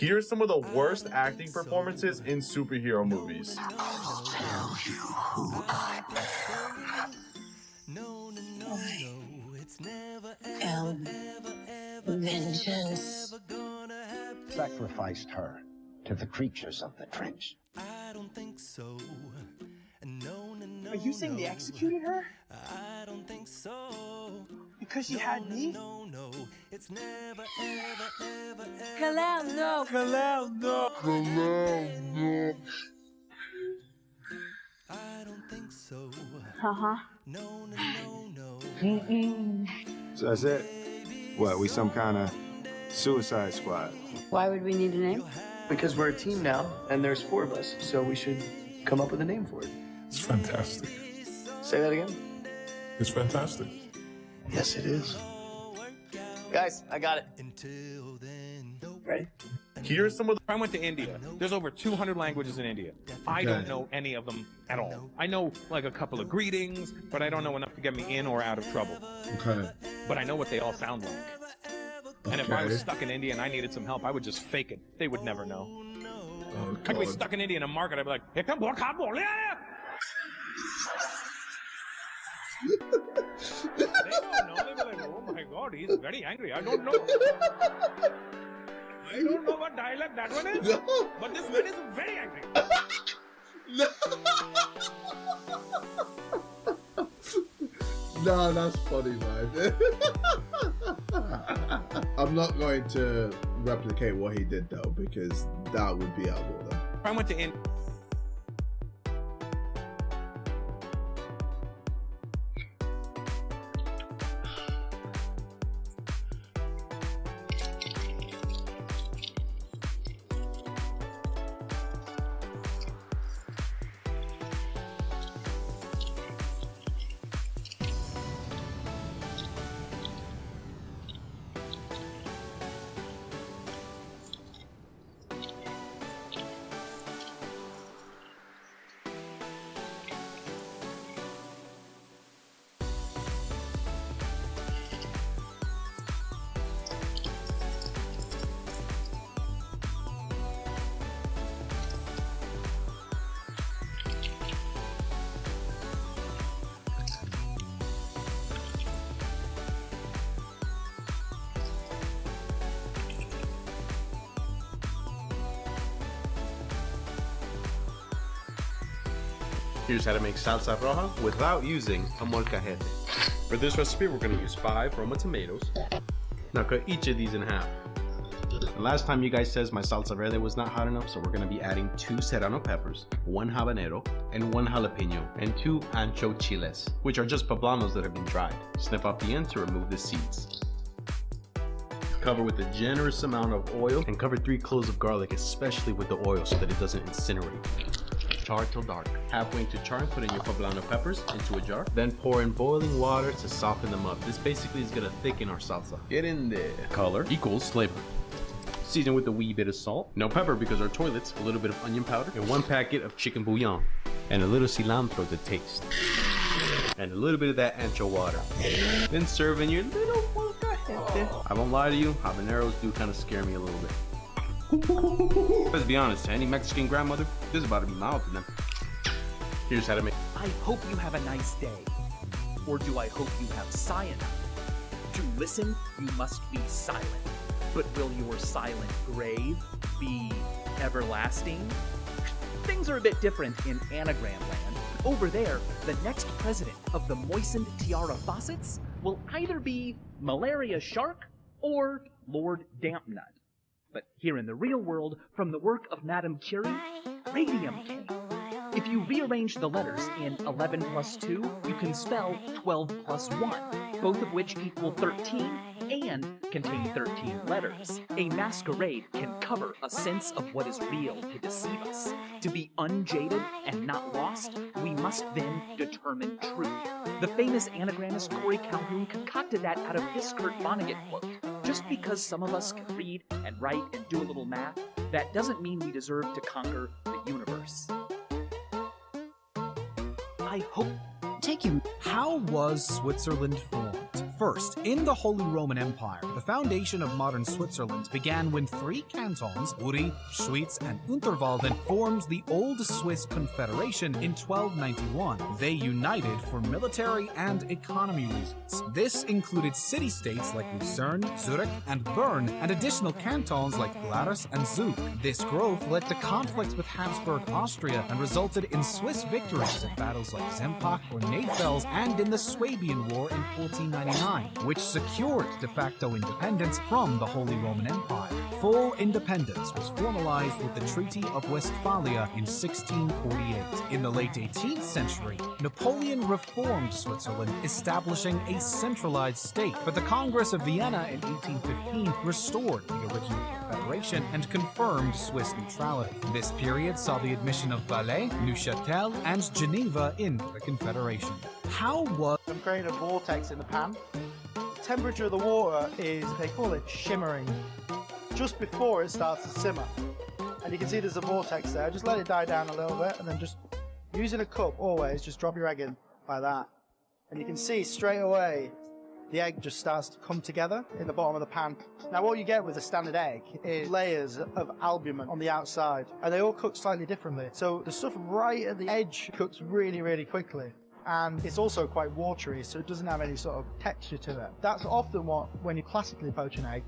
Here's some of the worst acting performances in superhero movies. I'll tell you who I am. Vengeance. Sacrificed her to the creatures of the trench. I don't think so. No, no, no. Are you saying they executed her? I don't think so. Because she had me? No, no. It's never, ever, ever, ever. Kalel, no. Kalel, no. I don't think so. Uh-huh. No, no, no, no. So that's it? What, we some kind of suicide squad? Why would we need a name? Because we're a team now, and there's 4 of us, so we should come up with a name for it. It's fantastic. Say that again? It's fantastic. Yes, it is. Guys, I got it. Until then. Ready? Here's some of the I went to India. There's over 200 languages in India. I don't know any of them at all. I know like a couple of greetings, but I don't know enough to get me in or out of trouble. Okay. But I know what they all sound like. And if I was stuck in India and I needed some help, I would just fake it. They would never know. Oh, I could be God. stuck in India in a market. I'd be like, "Hey, come on, come on, yeah." They don't know. They'd be like, "Oh my God, he's very angry. I don't know. I don't know what dialect that one is, but this man is very angry." No, that's funny, man. I'm not going to replicate what he did though, because that would be out of order. I went to India. Here's how to make salsa roja without using a molcajete. For this recipe, we're going to use 5 Roma tomatoes. Now cut each of these in half. The last time you guys says my salsa verde was not hot enough, so we're going to be adding 2 serrano peppers, 1 habanero, and 1 jalapeno, and 2 ancho chiles, which are just poblanos that have been dried. Snip off the end to remove the seeds. Cover with a generous amount of oil, and cover 3 cloves of garlic, especially with the oil so that it doesn't incinerate. Char till dark. Halfway into charring, put in your poblano peppers into a jar. Then pour in boiling water to soften them up. This basically is going to thicken our salsa. Get in there. Color equals flavor. Season with a wee bit of salt. No pepper because our toilets. A little bit of onion powder. And 1 packet of chicken bouillon. And a little cilantro to taste. And a little bit of that ancho water. Then serve in your little molcajete. I won't lie to you, habaneros do kind of scare me a little bit. Let's be honest, to any Mexican grandmother, this is about to be mild to them. Here's how to make. I hope you have a nice day. Or do I hope you have cyanide? To listen, you must be silent. But will your silent grave be everlasting? Things are a bit different in anagram land. Over there, the next president of the moistened tiara faucets will either be Malaria Shark or Lord Dampnut. But here in the real world, from the work of Madame Curie, radium came. If you rearrange the letters in 11 plus 2, you can spell 12 plus 1, both of which equal 13 and contain 13 letters. A masquerade can cover a sense of what is real to deceive us. To be unjaded and not lost, we must then determine truth. The famous anagrammist Corey Calhoun concocted that out of his Kurt Vonnegut quote. Just because some of us can read and write and do a little math, that doesn't mean we deserve to conquer the universe. I hope. Take you. How was Switzerland formed? First, in the Holy Roman Empire, the foundation of modern Switzerland began when 3 cantons, Uri, Schwyz, and Unterwalden, formed the Old Swiss Confederation in 1291. They united for military and economy reasons. This included city-states like Lucerne, Zurich, and Bern, and additional cantons like Glarus and Zug. This growth led to conflicts with Habsburg Austria and resulted in Swiss victories at battles like Sempach or Nefels and in the Swabian War in 1499, which secured de facto independence from the Holy Roman Empire. Full independence was formalized with the Treaty of Westphalia in 1648. In the late 18th century, Napoleon reformed Switzerland, establishing a centralized state, but the Congress of Vienna in 1815 restored the original confederation and confirmed Swiss neutrality. This period saw the admission of Valais, Neuchâtel, and Geneva into the confederation. How was... I'm creating a vortex in the pan. The temperature of the water is, they call it shimmering, just before it starts to simmer. And you can see there's a vortex there. Just let it die down a little bit, and then just using a cup always, just drop your egg in like that. And you can see straight away the egg just starts to come together in the bottom of the pan. Now what you get with a standard egg is layers of albumin on the outside, and they all cook slightly differently. So the stuff right at the edge cooks really, really quickly. And it's also quite watery, so it doesn't have any sort of texture to it. That's often what, when you classically poach an egg,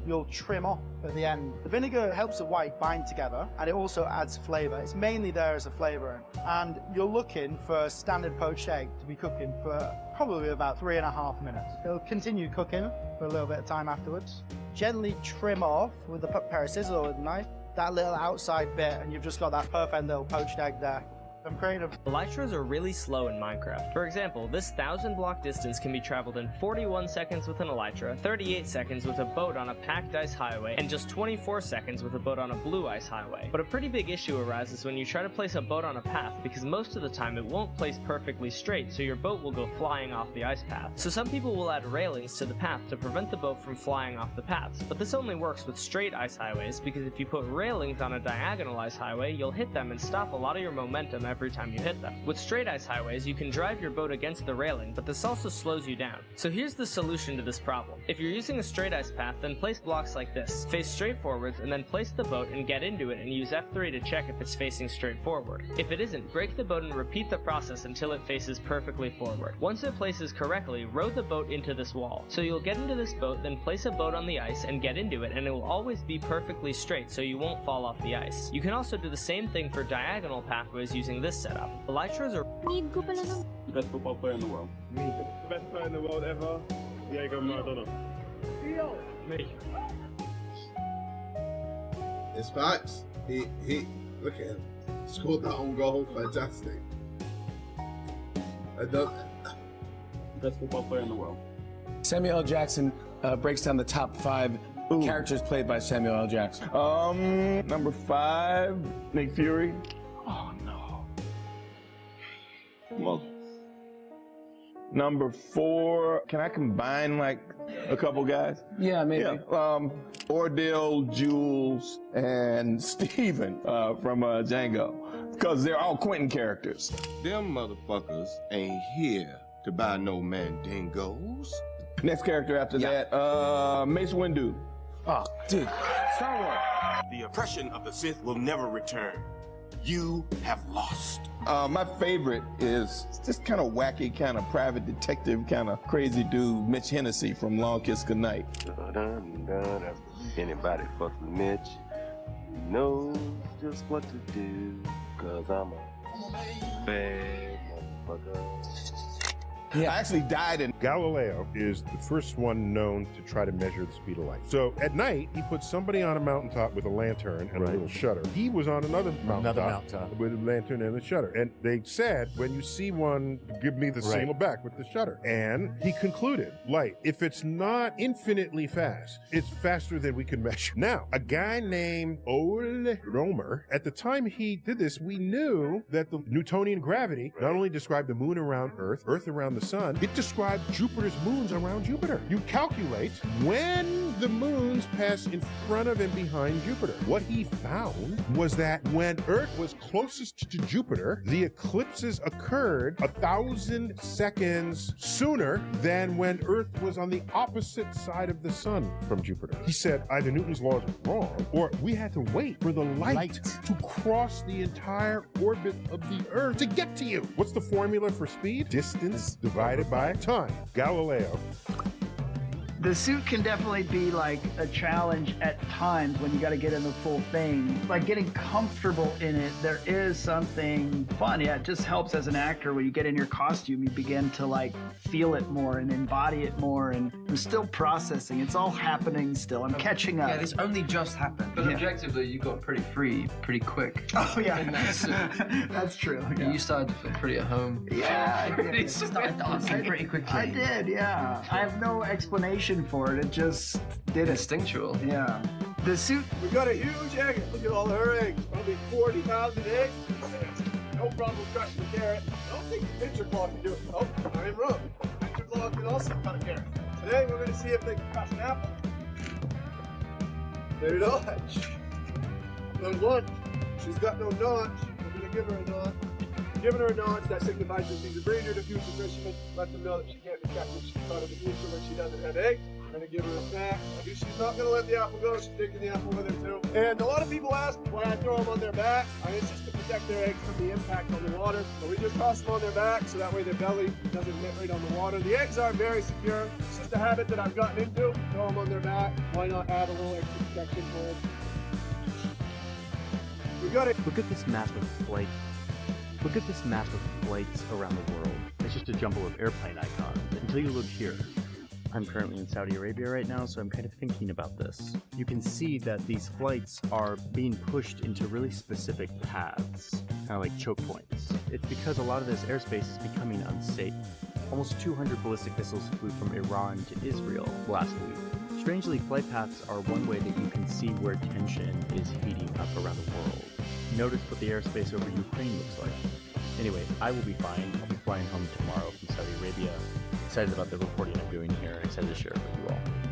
you'll trim off at the end. The vinegar helps the white bind together, and it also adds flavour. It's mainly there as a flavouring. And you're looking for a standard poached egg to be cooking for probably about 3.5 minutes. It'll continue cooking for a little bit of time afterwards. Gently trim off with a pair of scissors or with a knife that little outside bit, and you've just got that perfect little poached egg there. I'm creative. Elytras are really slow in Minecraft. For example, this 1,000-block distance can be traveled in 41 seconds with an elytra, 38 seconds with a boat on a packed ice highway, and just 24 seconds with a boat on a blue ice highway. But a pretty big issue arises when you try to place a boat on a path, because most of the time it won't place perfectly straight, so your boat will go flying off the ice path. So some people will add railings to the path to prevent the boat from flying off the paths, but this only works with straight ice highways, because if you put railings on a diagonal ice highway, you'll hit them and stop a lot of your momentum every time you hit them. With straight ice highways, you can drive your boat against the railing, but this also slows you down. So here's the solution to this problem. If you're using a straight ice path, then place blocks like this. Face straight forwards, and then place the boat and get into it and use F3 to check if it's facing straight forward. If it isn't, break the boat and repeat the process until it faces perfectly forward. Once it places correctly, row the boat into this wall. So you'll get into this boat, then place a boat on the ice and get into it, and it will always be perfectly straight so you won't fall off the ice. You can also do the same thing for diagonal pathways using this setup. Elytras are best football player in the world. Me. The best player in the world ever, Diego Maradona. Me. It's facts. He look at him. Scored that own goal, fantastic. Best football player in the world. Samuel L. Jackson breaks down the top 5 characters played by Samuel L. Jackson. Number 5, Nick Fury. Oh no. Well, number 4, can I combine like a couple guys? Yeah, maybe. Yeah. Ordell, Jules, and Steven from Django, because they're all Quentin characters. Them motherfuckers ain't here to buy no mandingos. Next character after that, Mace Windu. Oh, dude. Star Wars. The oppression of the Sith will never return. You have lost. My favorite is just kind of wacky, kind of private detective, kind of crazy dude, Mitch Hennessy from Long Kiss Goodnight. Anybody fuck with Mitch knows just what to do, cause I'm a bad motherfucker. Yeah, I actually died in... Galileo is the first one known to try to measure the speed of light. So at night, he put somebody on a mountaintop with a lantern and a little shutter. He was on another mountaintop with a lantern and a shutter. And they said, when you see one, give me the signal back with the shutter. And he concluded, light, if it's not infinitely fast, it's faster than we can measure. Now, a guy named Ole Romer, at the time he did this, we knew that the Newtonian gravity not only described the moon around Earth around the sun, it described Jupiter's moons around Jupiter. You calculate when the moons pass in front of and behind Jupiter. What he found was that when Earth was closest to Jupiter, the eclipses occurred 1,000 seconds sooner than when Earth was on the opposite side of the sun from Jupiter. He said either Newton's laws were wrong, or we had to wait for the light to cross the entire orbit of the Earth to get to you. What's the formula for speed? Distance divided by time. Galileo. The suit can definitely be like a challenge at times when you got to get in the full thing. Like getting comfortable in it, there is something fun. Yeah, it just helps as an actor when you get in your costume, you begin to like feel it more and embody it more. And I'm still processing. It's all happening still. I'm catching up. Yeah, this only just happened. But objectively, you got pretty free pretty quick. Oh, yeah. In that suit. That's true. Yeah. You started to feel pretty at home. Yeah, I did. You started dancing pretty quickly. I did, yeah. I have no explanation for it. It just did it. Instinctual. Yeah. The suit. We got a huge egg. Look at all her eggs. Probably 40,000 eggs. No problem crushing a carrot. I don't think the MrBlock can do it. Oh, I'm wrong. MrBlock can also cut a carrot. Today we're going to see if they can crush an apple. They're notch. No lunch. She's got no notch. We're going to give her a notch. Giving her a notch, that signifies that she's a breeder to future fishermen. Let them know that she can't be captured. She's caught in the future when she doesn't have eggs. We're going to give her a snack. She's not going to let the apple go. She's taking the apple with her too. And a lot of people ask why I throw them on their back. It's just to protect their eggs from the impact on the water. So we just toss them on their back so that way their belly doesn't hit right on the water. The eggs are very secure. It's just a habit that I've gotten into. Throw them on their back. Why not add a little extra protection for them? We got it. Look at this map of flight. Look at this map of flights around the world. It's just a jumble of airplane icons until you look here. I'm currently in Saudi Arabia right now, so I'm kind of thinking about this. You can see that these flights are being pushed into really specific paths, kind of like choke points. It's because a lot of this airspace is becoming unsafe. Almost 200 ballistic missiles flew from Iran to Israel last week. Strangely, flight paths are one way that you can see where tension is heating up around the world. Notice what the airspace over Ukraine looks like. Anyway, I will be fine. I'll be flying home tomorrow from Saudi Arabia. Excited about the reporting I'm doing here, excited to share it with you all.